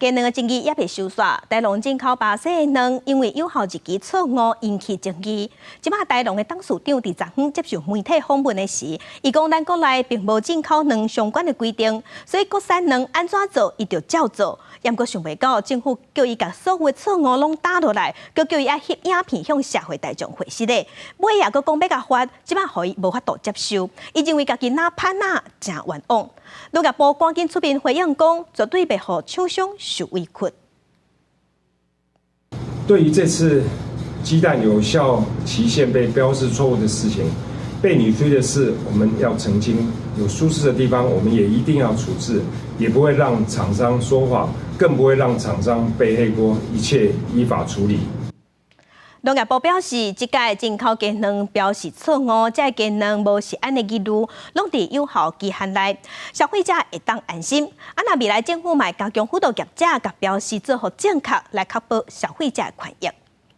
鸡卵的争议也被收煞，台农进口巴西的卵，因为有效日期错误引起争议。即马台农的董事长伫昨昏接受媒体访问的时，伊讲咱国内并无进口卵相关的规定，所以国产卵安怎做，伊就照做。也毋过想袂到，政府叫伊甲所有的错误拢打落来，佮叫伊爱翕影片向社会大众回示咧。尾也佮讲要甲发，即马互伊无法度接受，伊认为家己哪拍哪真冤枉。农业部赶紧出面回应讲，绝对袂互厂商受委屈。对于这次鸡蛋有效期限被标示错误的事情，被你推的是我们要澄清，有疏失的地方我们也一定要处置，也不会让厂商说谎，更不会让厂商背黑锅，一切依法处理。农业部表示，即届进口鸡卵标示错误，这鸡卵无食安的记录，拢伫有效期限内，消费者会当安心。若未来政府嘛加强辅导业者，甲标示做好正确，来确保消费者的权益。